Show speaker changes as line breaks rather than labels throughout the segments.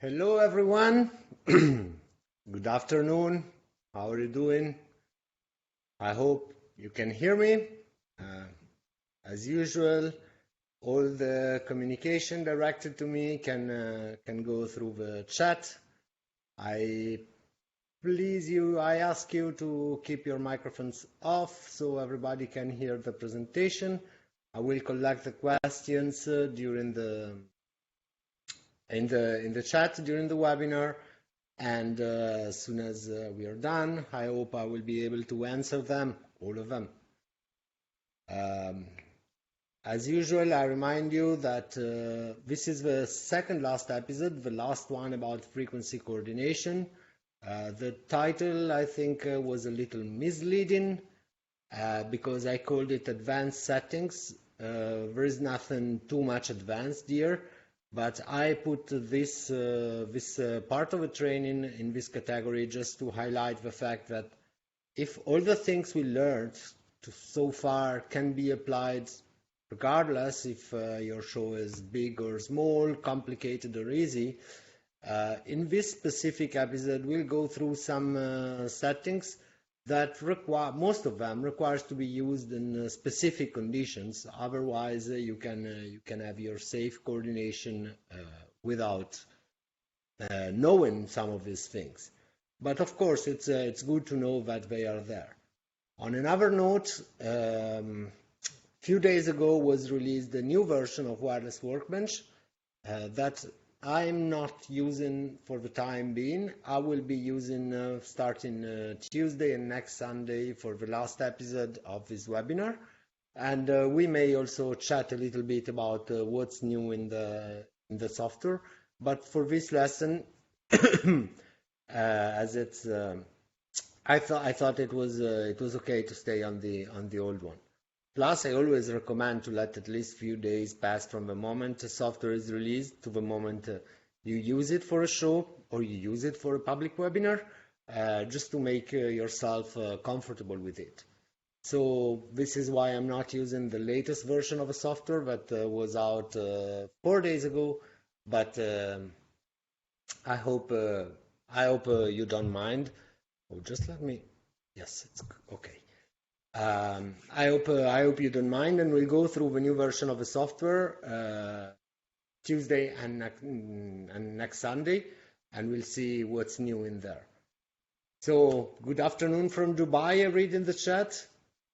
Hello everyone. Good afternoon. How are you doing? I hope you can hear me. As usual, all the communication directed to me can go through the chat. I ask you to keep your microphones off so everybody can hear the presentation. I will collect the questions during in the chat during the webinar, and as soon as we are done, I hope I will be able to answer them, all of them. As usual, I remind you that this is the second last episode, the last one about frequency coordination. The title, I think, was a little misleading because I called it advanced settings. There is nothing too much advanced here, but I put this part of the training in this category just to highlight the fact that if all the things we learned so far can be applied regardless if your show is big or small, complicated or easy, in this specific episode we'll go through some settings that require, most of them requires to be used in specific conditions. Otherwise, you can have your safe coordination without knowing some of these things. But of course, it's good to know that they are there. On another note, few days ago was released a new version of Wireless Workbench that I'm not using for the time being. I will be using starting Tuesday and next Sunday for the last episode of this webinar. And we may also chat a little bit about what's new in the software. But for this lesson, as it's, I thought it was okay to stay on the old one. Plus, I always recommend to let at least few days pass from the moment the software is released to the moment you use it for a show or you use it for a public webinar, just to make yourself comfortable with it. So this is why I'm not using the latest version of a software that was out 4 days ago, but I hope you don't mind. Oh, just let me. Yes, it's okay. I hope you don't mind, and we'll go through the new version of the software Tuesday and next Sunday, and we'll see what's new in there. So, good afternoon from Dubai, I read in the chat.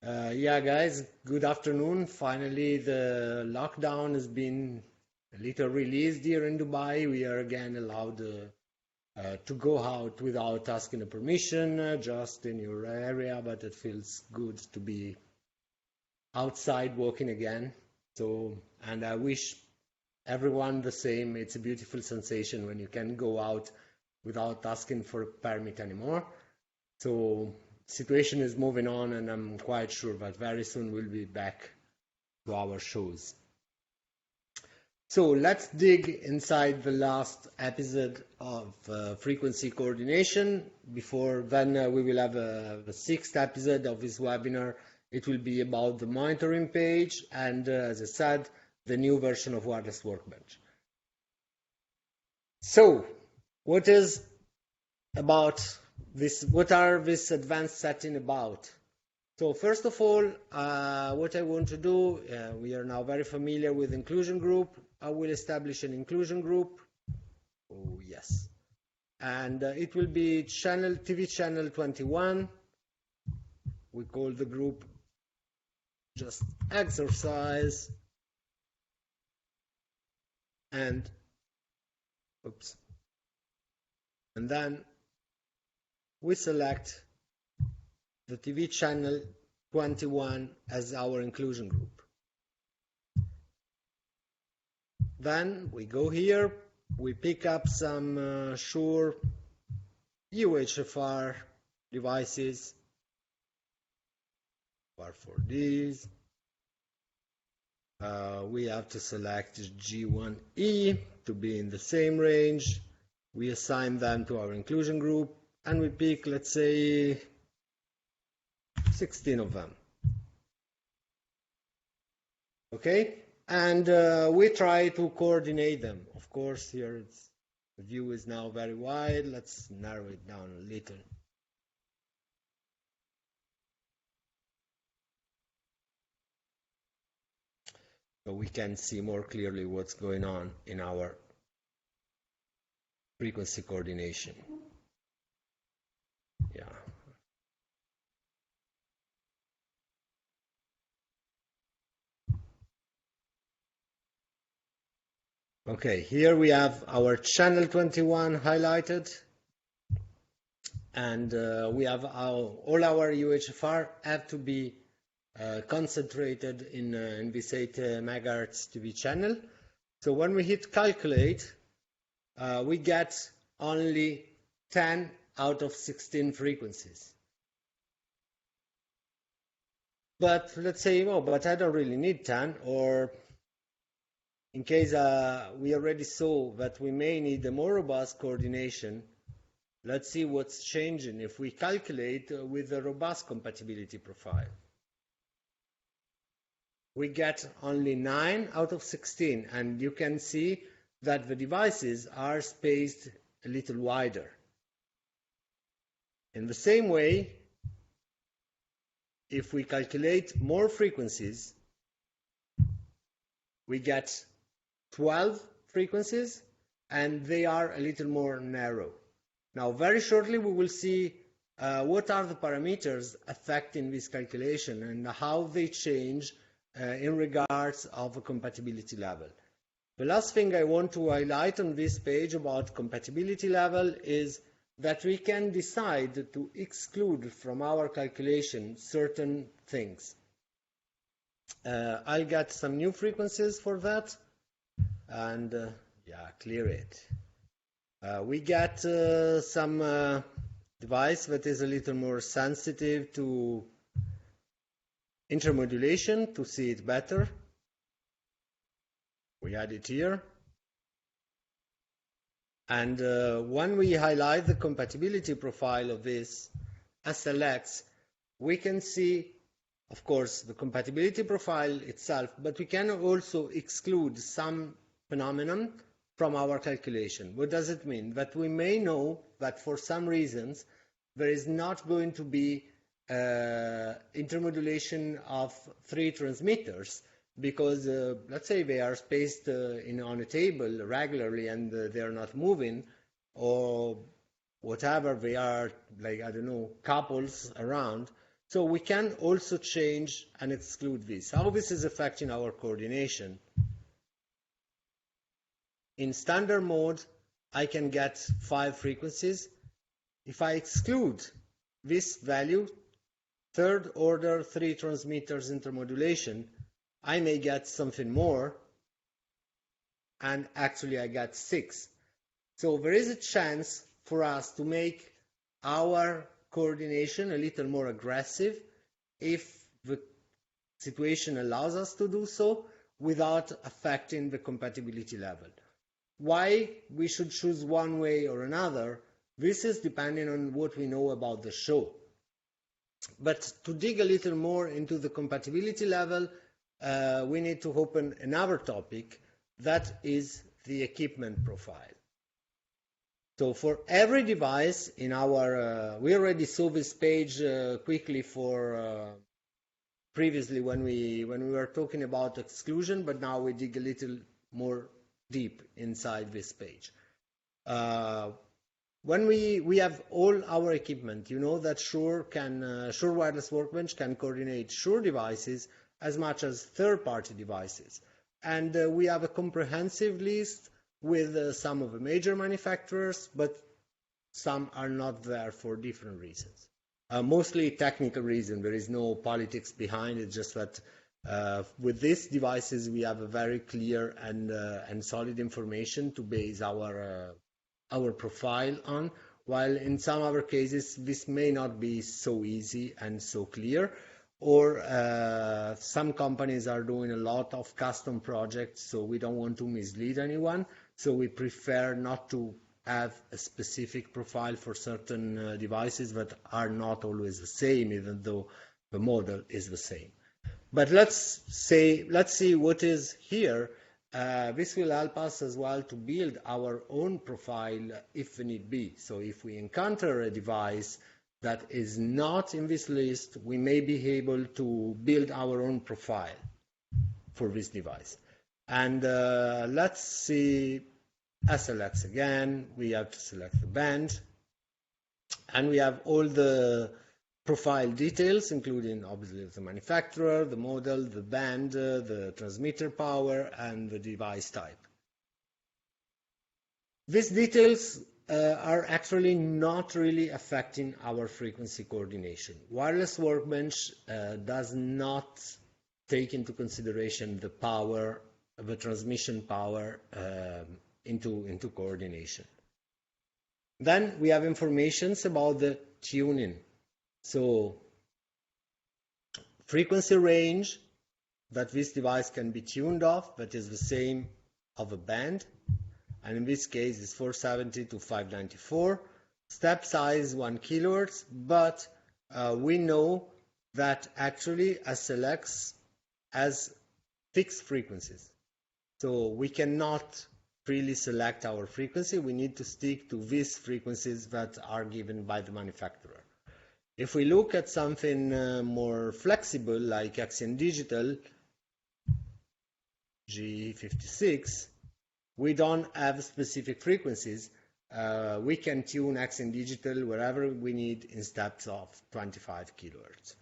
Yeah, guys, good afternoon. Finally, the lockdown has been a little released here in Dubai. We are again allowed to go out without asking a permission, just in your area, but it feels good to be outside walking again. So, and I wish everyone the same. It's a beautiful sensation when you can go out without asking for a permit anymore. So, situation is moving on, and I'm quite sure that very soon we'll be back to our shows. So let's dig inside the last episode of frequency coordination. Before then, we will have the sixth episode of this webinar. It will be about the monitoring page and, as I said, the new version of Wireless Workbench. So, what is about this? What are this advanced setting about? So first of all, what I want to do, we are now very familiar with inclusion group. I will establish an inclusion group. Oh, yes. And it will be TV channel 21. We call the group just exercise. And, oops. And then we select the TV channel 21 as our inclusion group. Then we go here, we pick up some Shure UHFR devices, for these. We have to select G1E to be in the same range. We assign them to our inclusion group, and we pick, let's say, 16 of them. Okay, and we try to coordinate them. Of course, here it's The view is now very wide. Let's narrow it down a little. So we can see more clearly what's going on in our frequency coordination. Yeah. Okay, here we have our channel 21 highlighted, and we have all our UHFR have to be concentrated in this 8 megahertz TV channel. So when we hit calculate, we get only 10 out of 16 frequencies. But let's say, oh, but I don't really need 10, or in case we already saw that we may need a more robust coordination, let's see what's changing if we calculate with a robust compatibility profile. We get only 9 out of 16, and you can see that the devices are spaced a little wider. In the same way, if we calculate more frequencies, we get 12 frequencies, and they are a little more narrow. Now, very shortly, we will see what are the parameters affecting this calculation and how they change in regards of a compatibility level. The last thing I want to highlight on this page about compatibility level is that we can decide to exclude from our calculation certain things. I'll get some new frequencies for that, and yeah, clear it. We get some device that is a little more sensitive to intermodulation to see it better. We add it here. And when we highlight the compatibility profile of this SLX, we can see, of course, the compatibility profile itself, but we can also exclude some phenomenon from our calculation. What does it mean? That we may know that for some reasons there is not going to be intermodulation of 3 transmitters, because let's say they are spaced on a table regularly and they are not moving, or whatever, they are, like, I don't know, couples around. So we can also change and exclude this. How this is affecting our coordination? In standard mode, I can get 5 frequencies. If I exclude this value, third order 3 transmitters intermodulation, I may get something more, and actually I get 6. So there is a chance for us to make our coordination a little more aggressive if the situation allows us to do so without affecting the compatibility level. Why we should choose one way or another, this is depending on what we know about the show. But to dig a little more into the compatibility level, we need to open another topic, that is the equipment profile. So for every device in our, we already saw this page quickly for previously when we were talking about exclusion, but now we dig a little more deep inside this page. When we have all our equipment, you know that Shure Wireless Workbench can coordinate Shure devices as much as third-party devices. And we have a comprehensive list with some of the major manufacturers, but some are not there for different reasons. Mostly technical reason. There is no politics behind it, just that with these devices we have a very clear and solid information to base our profile on, while in some other cases this may not be so easy and so clear, or some companies are doing a lot of custom projects, so we don't want to mislead anyone, so we prefer not to have a specific profile for certain devices that are not always the same, even though the model is the same. But let's see what is here, this will help us as well to build our own profile if need be. So if we encounter a device that is not in this list, we may be able to build our own profile for this device. And let's see SLX again. We have to select the band. And we have all the profile details, including obviously the manufacturer, the model, the band, the transmitter power, and the device type. These details are actually not really affecting our frequency coordination. Wireless Workbench does not take into consideration the power, the transmission power into coordination. Then we have information about the tuning. So frequency range that this device can be tuned off, that is the same of a band, and in this case it's 470 to 594. Step size 1 kilohertz, but we know that actually SLX has fixed frequencies. So we cannot freely select our frequency. We need to stick to these frequencies that are given by the manufacturer. If we look at something more flexible like Axiom Digital G56, we don't have specific frequencies. We can tune Axiom Digital wherever we need in steps of 25 kilohertz.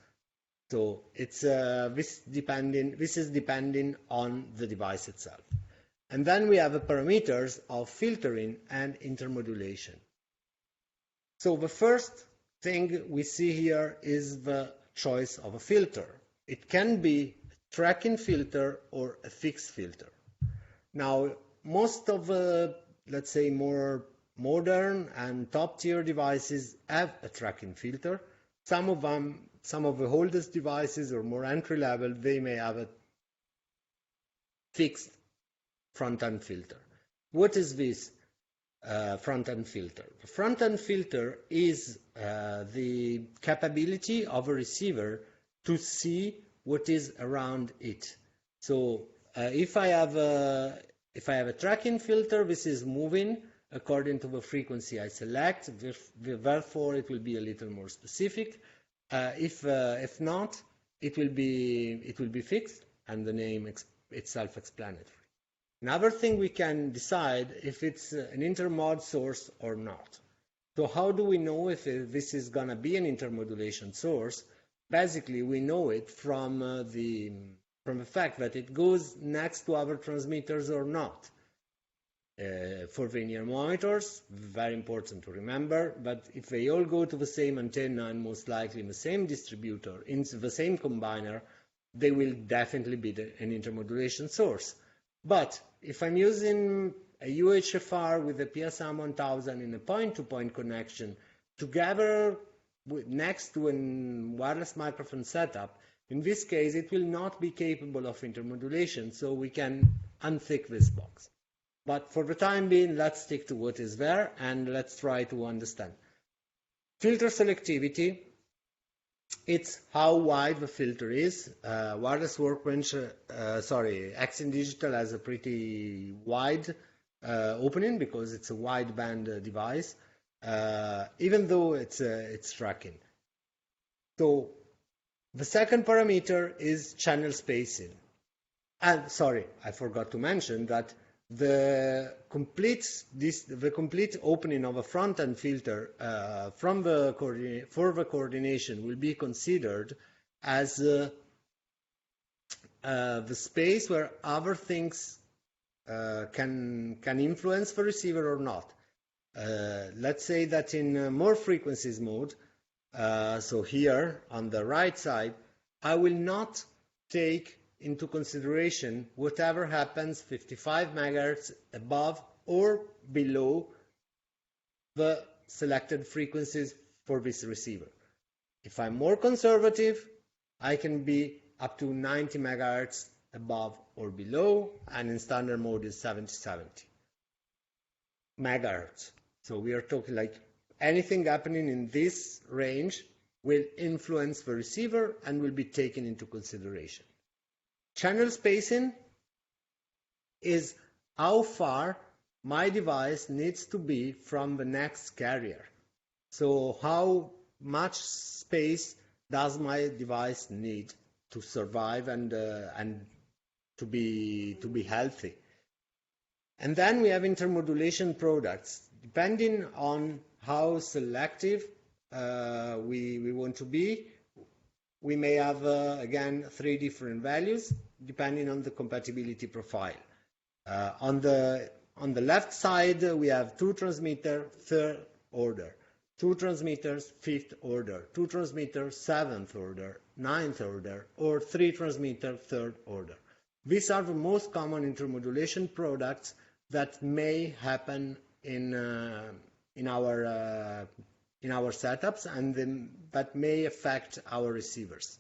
So it's this is depending on the device itself. And then we have the parameters of filtering and intermodulation. So the first thing we see here is the choice of a filter. It can be a tracking filter or a fixed filter. Now, most of the, let's say, more modern and top-tier devices have a tracking filter. Some of the oldest devices or more entry-level, they may have a fixed front-end filter. What is this front-end filter? The front-end filter is the capability of a receiver to see what is around it. So if I have a tracking filter, this is moving according to the frequency I select. Therefore, it will be a little more specific. If not, it will be fixed, and the name it's self-explanatory. Another thing, we can decide if it's an intermod source or not. So how do we know if this is going to be an intermodulation source? Basically, we know it from the fact that it goes next to other transmitters or not. For linear monitors, very important to remember, but if they all go to the same antenna and most likely in the same distributor, in the same combiner, they will definitely be an intermodulation source. But if I'm using a UHFR with a PSM 1000 in a point-to-point connection together next to a wireless microphone setup, in this case it will not be capable of intermodulation, so we can untick this box. But for the time being, let's stick to what is there and let's try to understand. Filter selectivity, it's how wide the filter is. Wireless Workbench, Axiom Digital has a pretty wide opening because it's a wideband device, even though it's tracking. So the second parameter is channel spacing. And sorry, I forgot to mention that the complete opening of a front-end filter for the coordination will be considered as the space where other things can influence the receiver or not. Let's say that in more frequencies mode, so here on the right side, I will not take into consideration whatever happens 55 megahertz above or below the selected frequencies for this receiver. If I'm more conservative, I can be up to 90 megahertz above or below, and in standard mode is 70 megahertz. So we are talking like anything happening in this range will influence the receiver and will be taken into consideration. Channel spacing is how far my device needs to be from the next carrier. So how much space does my device need to survive and to be healthy? And then we have intermodulation products. Depending on how selective we want to be, we may have, again, 3 different values depending on the compatibility profile. On the left side, we have 2 transmitter, 3rd order, 2 transmitters, 5th order, 2 transmitters, 7th order, 9th order, or 3 transmitter, 3rd order. These are the most common intermodulation products that may happen in our setups, and that may affect our receivers.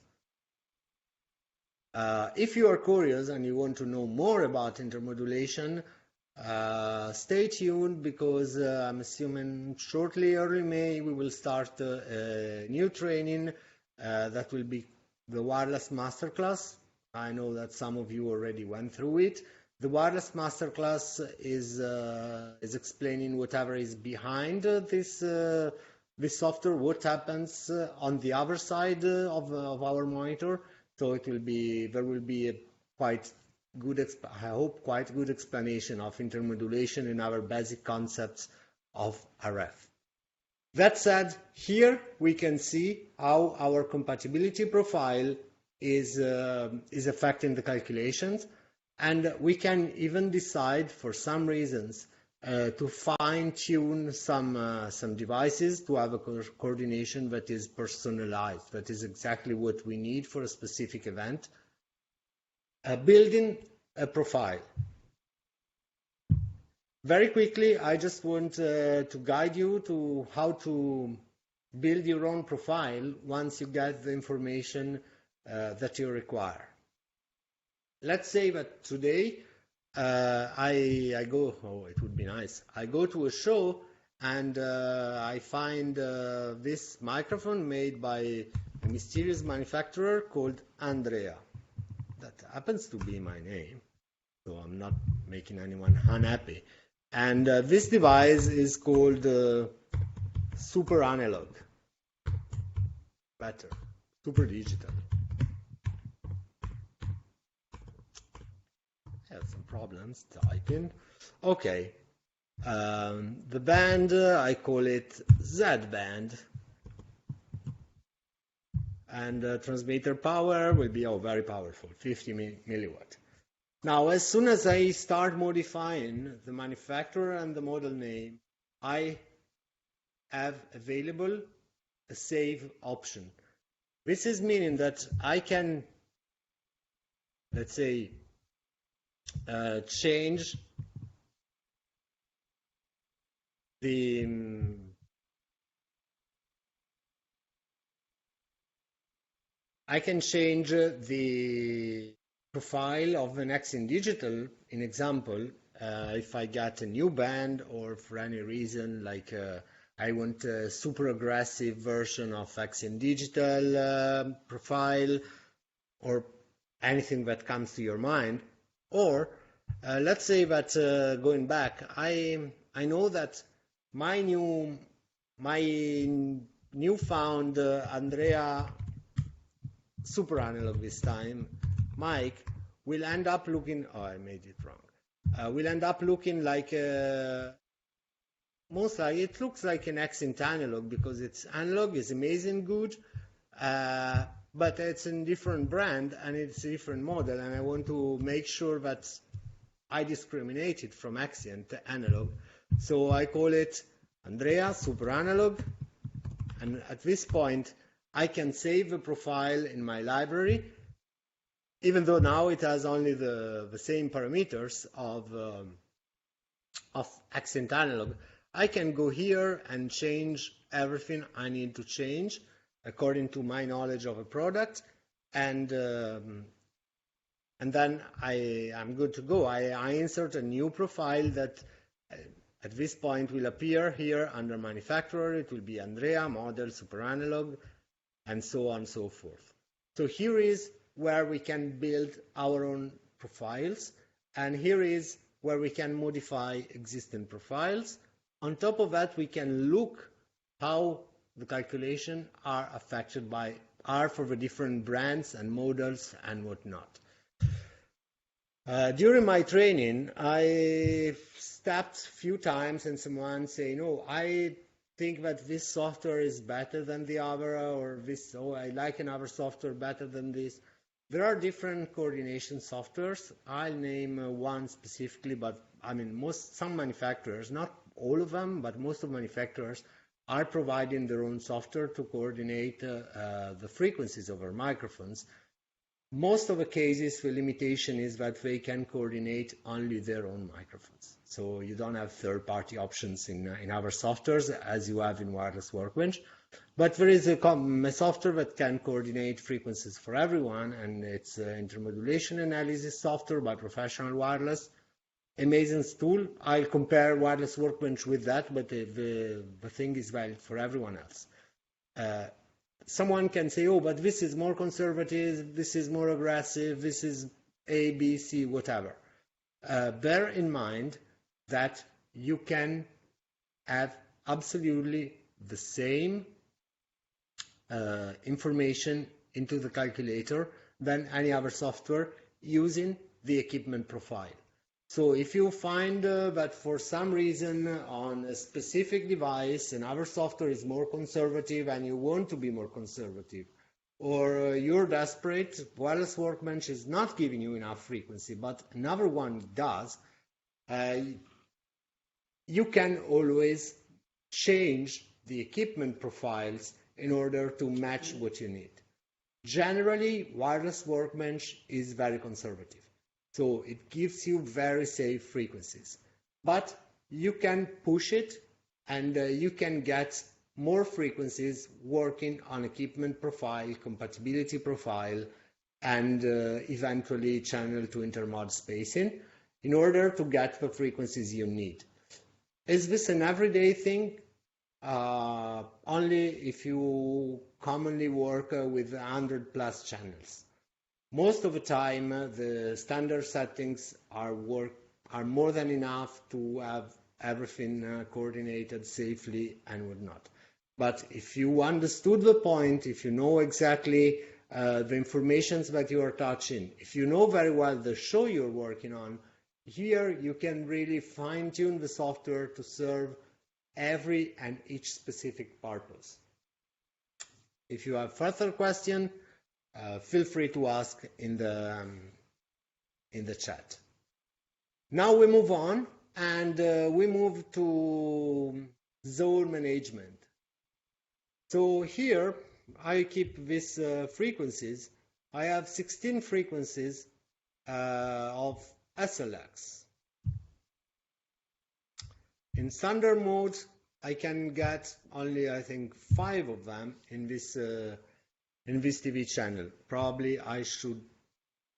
If you are curious and you want to know more about intermodulation, stay tuned, because I'm assuming shortly, early May, we will start a new training that will be the wireless masterclass. I know that some of you already went through it. The wireless masterclass is explaining whatever is behind this software, what happens on the other side of our monitor. So there will be a quite good, I hope, quite good explanation of intermodulation and our basic concepts of RF. That said, here we can see how our compatibility profile is affecting the calculations, and we can even decide, for some reasons, to fine-tune some devices to have a coordination that is personalized, that is exactly what we need for a specific event. Building a profile. Very quickly, I just want to guide you to how to build your own profile once you get the information that you require. Let's say that today I go, it would be nice, I go to a show and I find this microphone made by a mysterious manufacturer called Andrea. That happens to be my name, so I'm not making anyone unhappy. And this device is called Super Analog. Better, Super Digital. I have some problems typing. Okay. The band, I call it Z band. And transmitter power will be very powerful, 50 milliwatt. Now, as soon as I start modifying the manufacturer and the model name, I have available a save option. This is meaning that I can, let's say, change the profile of an Axiom Digital. In example, if I get a new band, or for any reason, like I want a super aggressive version of Axiom Digital profile, or anything that comes to your mind. Or let's say that going back, I know that my newfound Andrea Super Analog this time mic will end up looking, oh, I made it wrong, will end up looking like most likely it looks like an accent analog, because it's analog, is amazing good, but it's a different brand and it's a different model, and I want to make sure that I discriminate it from accent analog. So I call it Andrea Super Analog, and at this point I can save the profile in my library, even though now it has only the same parameters of accent analog. I can go here and change everything I need to change according to my knowledge of a product, and then I'm good to go. I insert a new profile that at this point will appear here under manufacturer. It will be Andrea, model, Super Analog, and so on and so forth. So here is where we can build our own profiles. And here is where we can modify existing profiles. On top of that, we can look how the calculation are affected by for the different brands and models and whatnot. During my training, I stepped a few times and someone say, no, I think that this software is better than the other, or this, oh, I like another software better than this. There are different coordination softwares. I'll name one specifically, but I mean, some manufacturers, not all of them, but most of manufacturers are providing their own software to coordinate the frequencies of our microphones. Most of the cases, the limitation is that they can coordinate only their own microphones. So you don't have third-party options in other softwares as you have in Wireless Workbench. But there is a software that can coordinate frequencies for everyone, and it's intermodulation analysis software by Professional Wireless. Amazing tool. I'll compare Wireless Workbench with that, but the thing is valid for everyone else. Someone can say, oh, but this is more conservative, this is more aggressive, this is A, B, C, whatever. Bear in mind that you can have absolutely the same information into the calculator than any other software using the equipment profile. So if you find that for some reason on a specific device another software is more conservative and you want to be more conservative, or you're desperate, Wireless Workbench is not giving you enough frequency, but another one does, you can always change the equipment profiles in order to match what you need. Generally, Wireless Workbench is very conservative. So it gives you very safe frequencies, but you can push it and you can get more frequencies working on equipment profile, compatibility profile, and eventually channel to intermod spacing in order to get the frequencies you need. Is this an everyday thing? Only if you commonly work with 100+ channels. Most of the time, the standard settings are more than enough to have everything coordinated safely and whatnot. But if you understood the point, if you know exactly the information that you are touching, if you know very well the show you're working on, here you can really fine-tune the software to serve every and each specific purpose. If you have further questions, feel free to ask in the chat. Now we move on, and we move to zone management. So here I keep these frequencies. I have 16 frequencies of SLX. In standard mode, I can get only, I think, 5 of them in this TV channel. Probably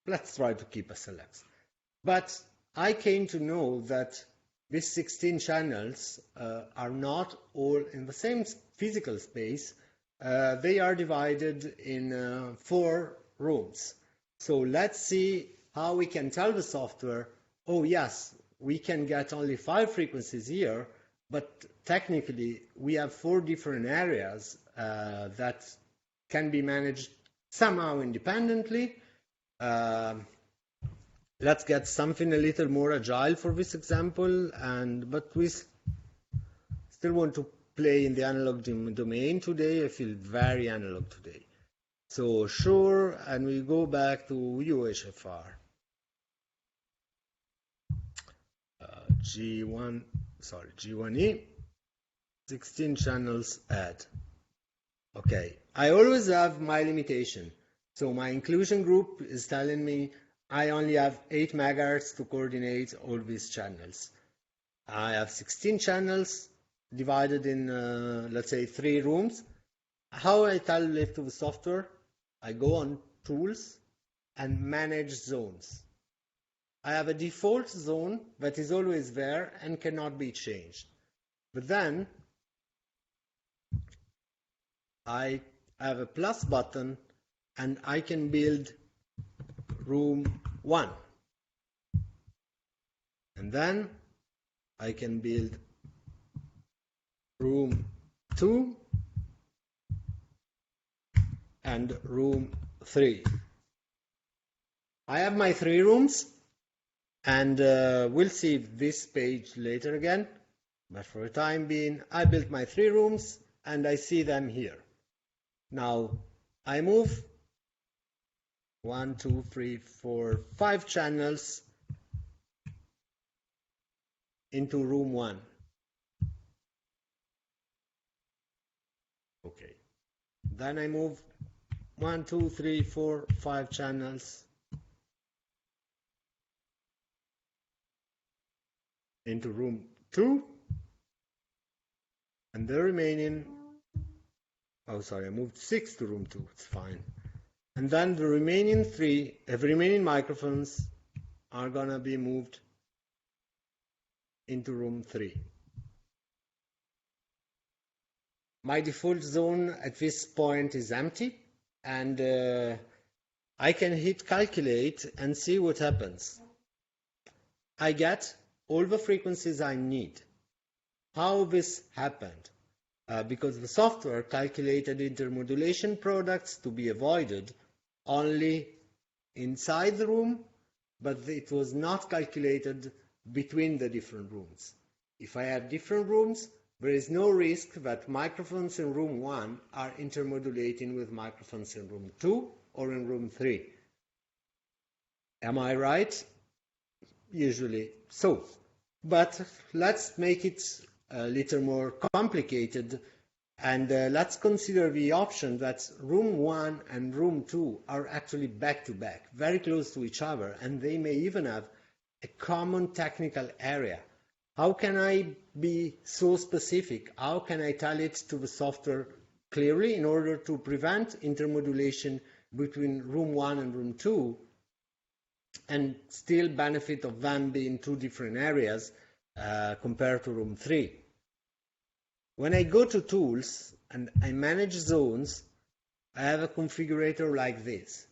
let's try to keep SLX. But I came to know that these 16 channels are not all in the same physical space. They are divided in 4 rooms. So let's see how we can tell the software, oh yes, we can get only 5 frequencies here, but technically we have 4 different areas that can be managed somehow independently. Let's get something a little more agile for this example, but we still want to play in the analog domain today. I feel very analog today. So Shure, and we go back to UHFR. G1E, 16 channels add. Okay, I always have my limitation. So my inclusion group is telling me I only have 8 megahertz to coordinate all these channels. I have 16 channels divided in, let's say, 3 rooms. How I tell it to the software? I go on Tools and Manage Zones. I have a default zone that is always there and cannot be changed. But then I have a plus button and I can build room 1. And then I can build room 2 and room 3. I have my 3 rooms, and we'll see this page later again. But for the time being, I built my 3 rooms and I see them here. Now I move 1, 2, 3, 4, 5 channels into room 1. Okay. Then I move 1, 2, 3, 4, 5 channels into room 2. And the remaining, oh sorry, I moved 6 to room 2, it's fine. And then the remaining microphones are gonna be moved into room 3. My default zone at this point is empty, and I can hit calculate and see what happens. I get all the frequencies I need. How this happened? Because the software calculated intermodulation products to be avoided only inside the room, but it was not calculated between the different rooms. If I have different rooms, there is no risk that microphones in room 1 are intermodulating with microphones in room 2 or in room 3. Am I right? Usually so. But let's make it a little more complicated, and let's consider the option that room 1 and room 2 are actually back-to-back, very close to each other, and they may even have a common technical area. How can I be so specific? How can I tell it to the software clearly in order to prevent intermodulation between room 1 and room 2 and still benefit of them being 2 different areas compared to room 3? When I go to Tools and I manage zones, I have a configurator like this.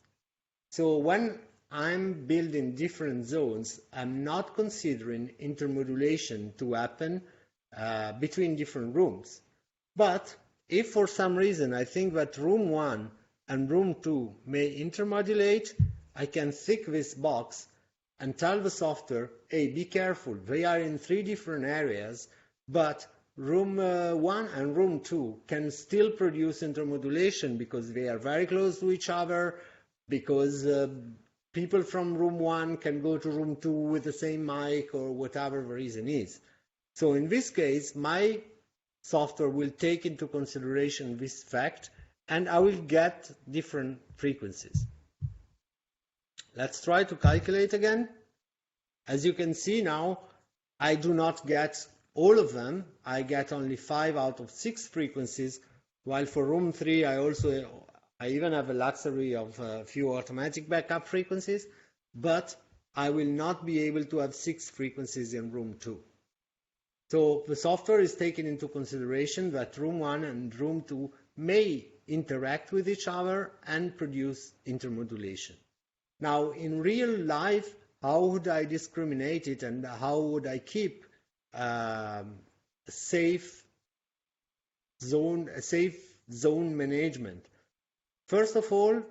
So when I'm building different zones, I'm not considering intermodulation to happen between different rooms. But if for some reason I think that room 1 and room 2 may intermodulate, I can tick this box and tell the software, hey, be careful, they are in 3 different areas, but room 1 and room 2 can still produce intermodulation because they are very close to each other, because people from room 1 can go to room 2 with the same mic or whatever the reason is. So in this case, my software will take into consideration this fact, and I will get different frequencies. Let's try to calculate again. As you can see now, I do not get all of them. I get only 5 out of 6 frequencies, while for room 3 I even have a luxury of a few automatic backup frequencies, but I will not be able to have 6 frequencies in room 2. So the software is taking into consideration that room 1 and room 2 may interact with each other and produce intermodulation. Now, in real life, how would I discriminate it, and how would I keep a safe zone management? First of all,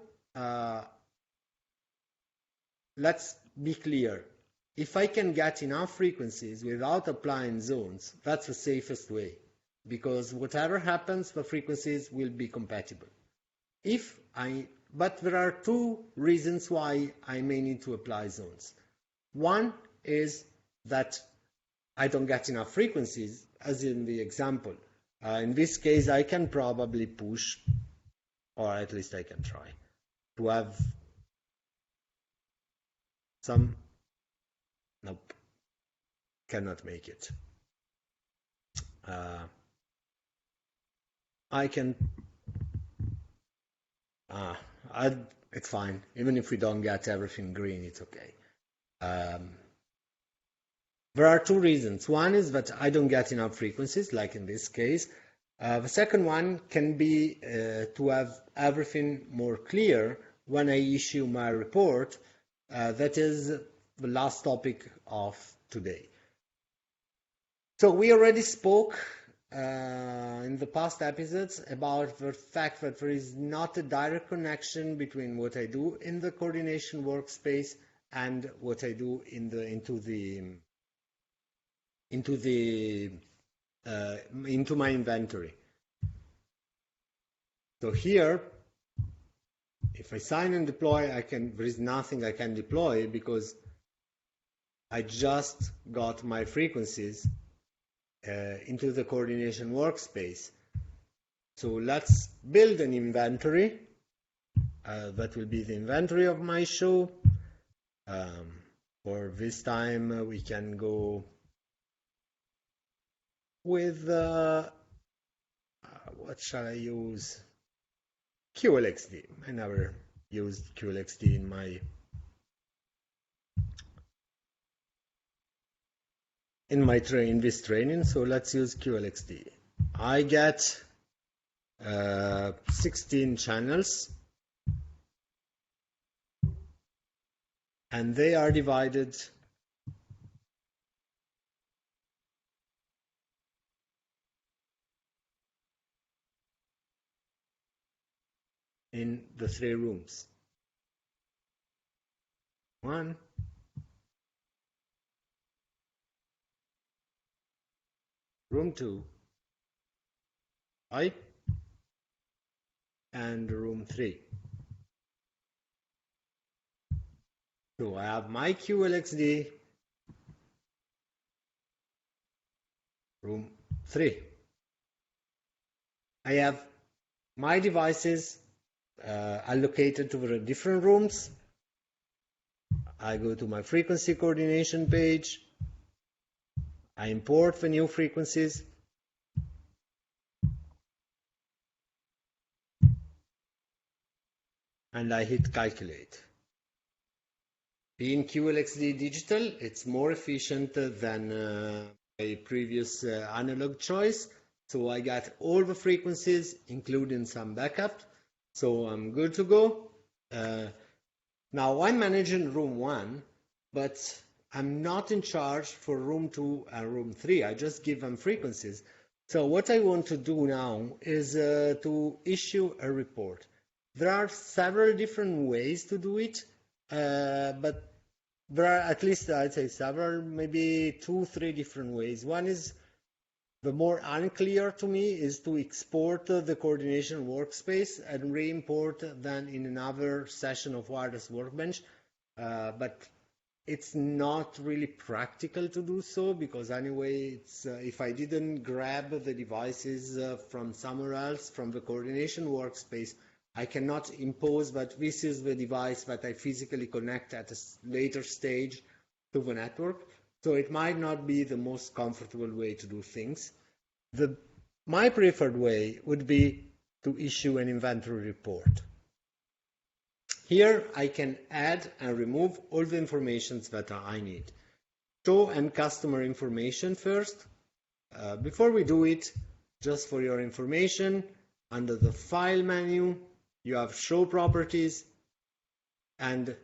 let's be clear. If I can get enough frequencies without applying zones, that's the safest way, because whatever happens, the frequencies will be compatible. But there are 2 reasons why I may need to apply zones. One is that I don't get enough frequencies, as in the example. In this case, I can probably push, or at least I can try, to have some. Nope, cannot make it. I can. It's fine. Even if we don't get everything green, it's okay. There are 2 reasons. One is that I don't get enough frequencies, like in this case. The second one can be to have everything more clear when I issue my report. That is the last topic of today. So we already spoke in the past episodes about the fact that there is not a direct connection between what I do in the coordination workspace and what I do into my inventory. So here, if I sign and deploy, there is nothing I can deploy because I just got my frequencies into the coordination workspace. So let's build an inventory. That will be the inventory of my show. For this time, we can go with, what shall I use? QLXD. I never used QLXD in this training, so let's use QLXD. I get 16 channels, and they are divided in the 3 rooms. 1, room 2, I, and room 3. So I have my QLXD, room 3. I have my devices allocated to the different rooms. I go to my frequency coordination page. I import the new frequencies. And I hit calculate. Being QLXD digital, it's more efficient than a previous analog choice. So I got all the frequencies, including some backup. So I'm good to go. Now I'm managing room 1, but I'm not in charge for room 2 and room 3. I just give them frequencies. So what I want to do now is to issue a report. There are several different ways to do it, but there are at least, I'd say, several, maybe 2-3 different ways. One is the more unclear to me is to export the coordination workspace and re-import then in another session of wireless Workbench. But it's not really practical to do so because anyway, if I didn't grab the devices from somewhere else, from the coordination workspace, I cannot impose that this is the device that I physically connect at a later stage to the network. So it might not be the most comfortable way to do things. My preferred way would be to issue an inventory report. Here I can add and remove all the information that I need. Show and customer information first. Before we do it, just for your information, under the File menu, you have Show Properties, and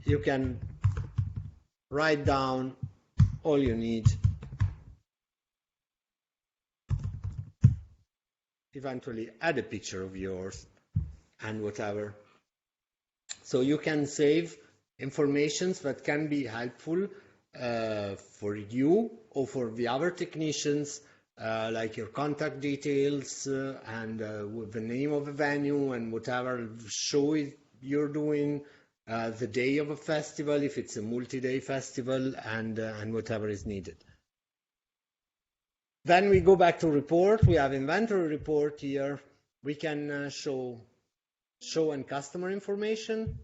you can write down all you need. Eventually add a picture of yours and whatever. So you can save information that can be helpful for you or for the other technicians, like your contact details and the name of the venue and whatever show you're doing, the day of a festival, if it's a multi-day festival, and whatever is needed. Then we go back to report. We have inventory report here. We can show and customer information.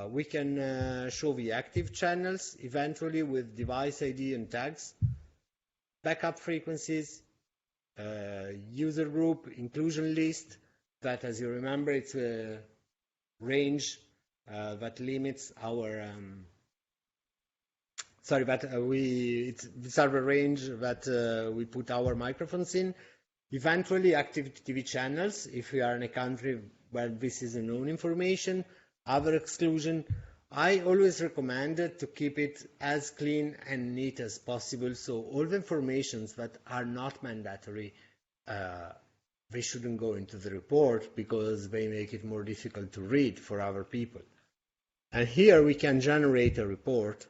We can show the active channels eventually with device ID and tags, backup frequencies, user group inclusion list. That, as you remember, it's a range that limits our these are the range that we put our microphones in. Eventually, active TV channels, if we are in a country where this is a known information, other exclusion, I always recommend to keep it as clean and neat as possible, so all the informations that are not mandatory, they shouldn't go into the report because they make it more difficult to read for other people. And here we can generate a report.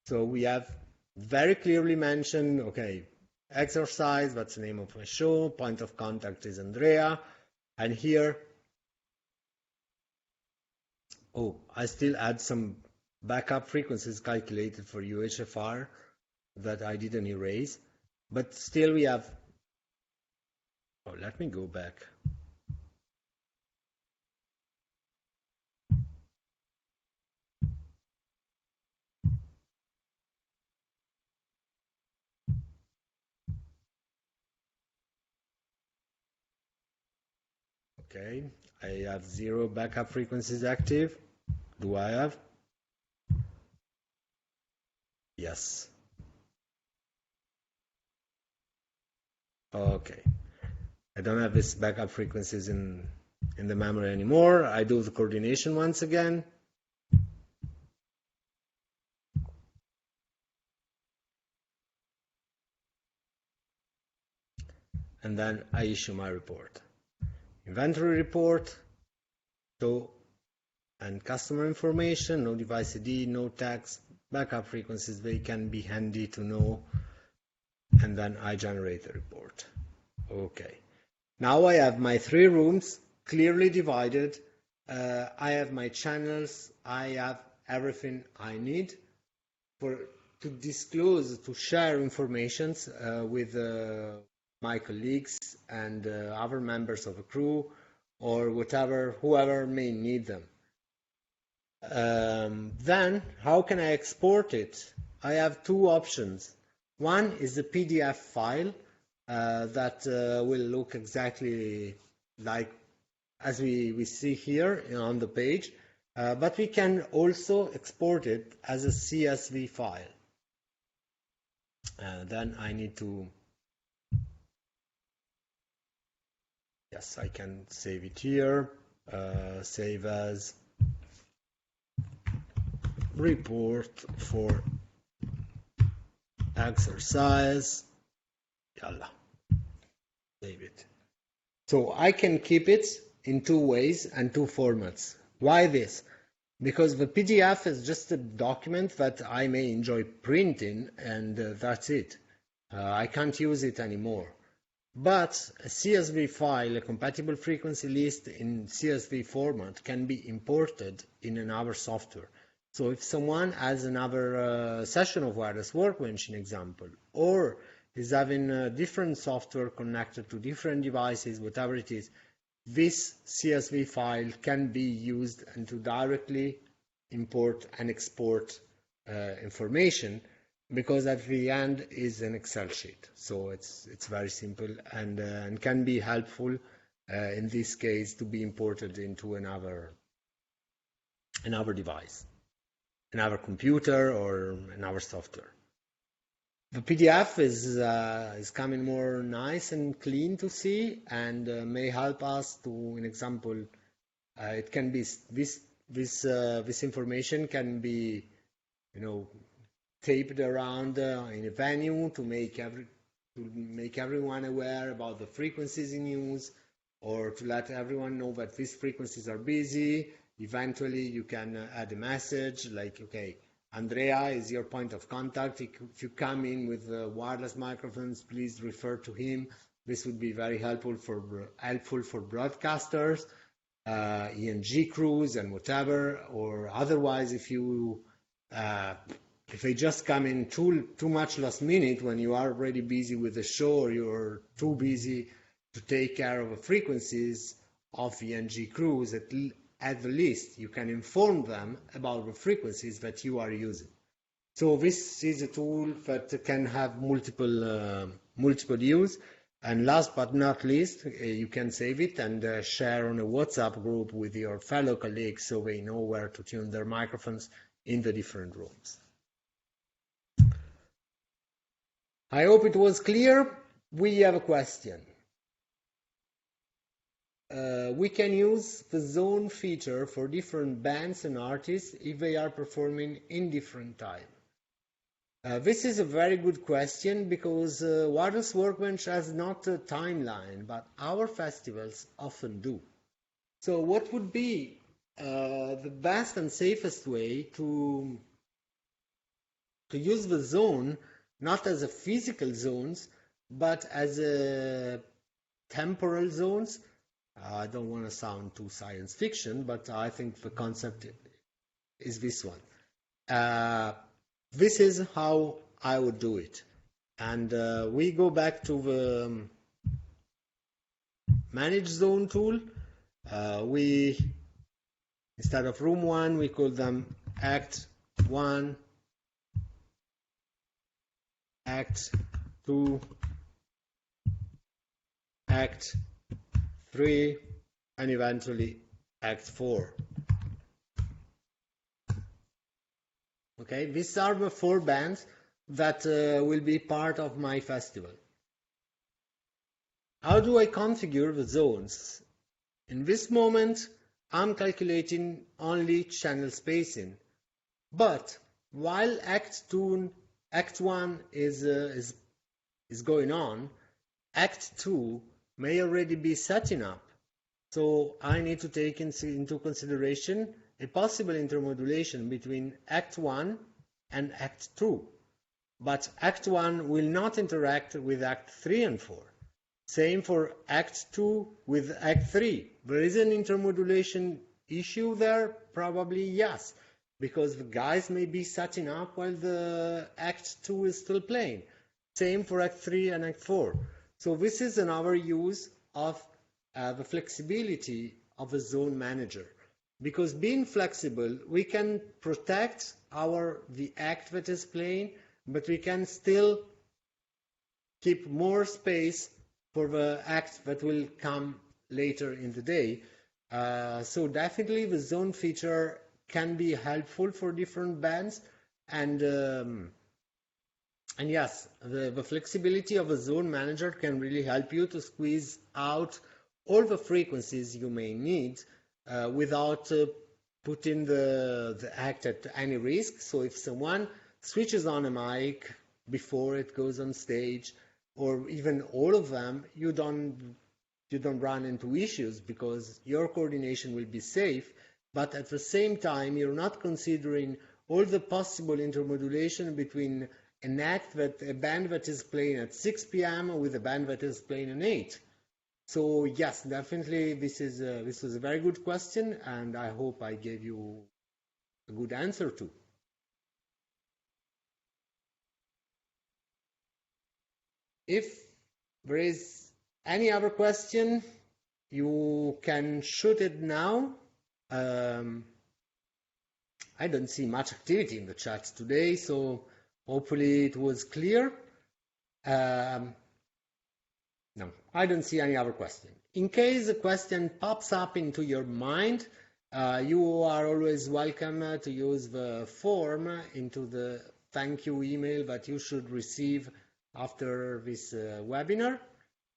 So we have very clearly mentioned, okay, exercise, that's the name of my show, point of contact is Andrea, and here, oh, I still add some backup frequencies calculated for UHFR that I didn't erase, but still we have, oh, let me go back. Okay, I have 0 backup frequencies active. Do I have? Yes. Okay. I don't have this backup frequencies in the memory anymore. I do the coordination once again. And then I issue my report. Inventory report, so, and customer information, no device ID, no tags, backup frequencies, they can be handy to know. And then I generate a report. Okay. Now I have my 3 rooms clearly divided. I have my channels. I have everything I need to disclose, to share information with my colleagues and other members of the crew or whoever may need them. Then, how can I export it? I have 2 options. One is the PDF file that will look exactly like as we see here on the page, but we can also export it as a CSV file. Then I need to, yes, I can save it here, save as report for exercise, yalla, save it. So I can keep it in 2 ways and 2 formats. Why this? Because the PDF is just a document that I may enjoy printing and that's it. I can't use it anymore. But a CSV file, a compatible frequency list in CSV format, can be imported in another software. So if someone has another session of wireless Workbench, in example, or is having a different software connected to different devices, whatever it is, this CSV file can be used and to directly import and export information, because at the end is an Excel sheet. So it's very simple and can be helpful in this case to be imported into another device, another computer or another software. The PDF is coming more nice and clean to see and may help us to, in example, it can be this information can be, taped around in a venue to make everyone aware about the frequencies in use, or to let everyone know that these frequencies are busy. Eventually, you can add a message like, okay, Andrea is your point of contact. If you come in with wireless microphones, please refer to him. This would be very helpful for broadcasters, ENG crews, and whatever. Or otherwise, if they just come in too much last minute when you are already busy with the show, or you're too busy to take care of the frequencies of ENG crews, at the least you can inform them about the frequencies that you are using. So this is a tool that can have multiple use. And last but not least, you can save it and share on a WhatsApp group with your fellow colleagues so they know where to tune their microphones in the different rooms. I hope it was clear. We have a question. we can use the zone feature for different bands and artists if they are performing in different time. This is a very good question because Wireless Workbench has not a timeline, but our festivals often do. So what would be the best and safest way to use the zone not as a physical zones, but as a temporal zones? I don't want to sound too science fiction, but I think the concept is this one. This is how I would do it. And we go back to the manage zone tool. We, instead of room 1, we call them act 1, act 2, act 3, and eventually act 4. Okay, these are the 4 bands that will be part of my festival. How do I configure the zones? In this moment, I'm calculating only channel spacing. But while Act 1 is going on, Act 2 may already be setting up. So I need to take into consideration a possible intermodulation between Act 1 and Act 2. But Act 1 will not interact with Act 3 and 4. Same for Act 2 with Act 3. There is an intermodulation issue there? Probably yes, because the guys may be setting up while the Act 2 is still playing. Same for Act 3 and Act 4. So this is another use of the flexibility of a zone manager. Because being flexible, we can protect the act that is playing, but we can still keep more space for the act that will come later in the day. So definitely the zone feature can be helpful for different bands, and yes, the flexibility of a zone manager can really help you to squeeze out all the frequencies you may need without putting the act at any risk. So if someone switches on a mic before it goes on stage, or even all of them, you don't run into issues because your coordination will be safe, but at the same time you're not considering all the possible intermodulation between a band that is playing at 6 p.m. with a band that is playing at 8. So yes, definitely this was a very good question, and I hope I gave you a good answer too. If there is any other question, you can shoot it now. I don't see much activity in the chat today, so hopefully it was clear. No, I don't see any other question. In case a question pops up into your mind, you are always welcome to use the form into the thank you email that you should receive after this webinar,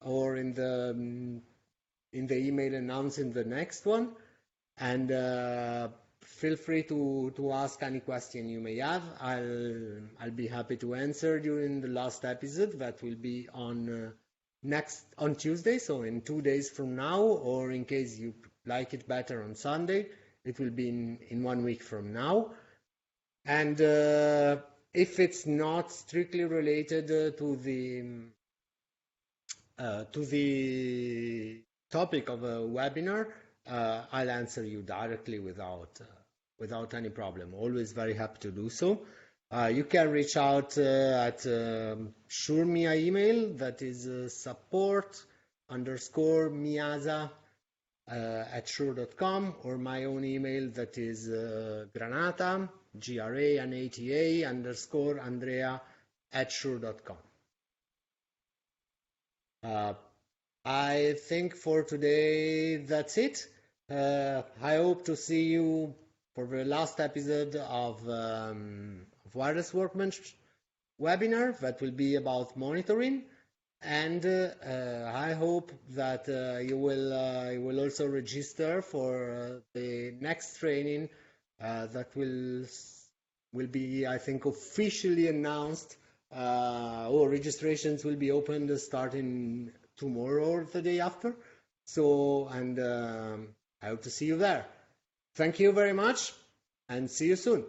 or in the email announcing the next one. And feel free to ask any question you may have. I'll be happy to answer during the last episode that will be on Tuesday, so in 2 days from now, or in case you like it better on Sunday, it will be in 1 week from now. And if it's not strictly related to the topic of a webinar, I'll answer you directly without any problem. Always very happy to do so. You can reach out at Shure Mia email, that is support_miasa at shure.com, or my own email, that is granata, GRANATA _Andrea at shure.com. I think for today that's it. I hope to see you for the last episode of Wireless Workbench webinar that will be about monitoring. And I hope that you will also register for the next training that will be, I think, officially announced, or registrations will be opened starting tomorrow or the day after. So, and I hope to see you there. Thank you very much, and see you soon.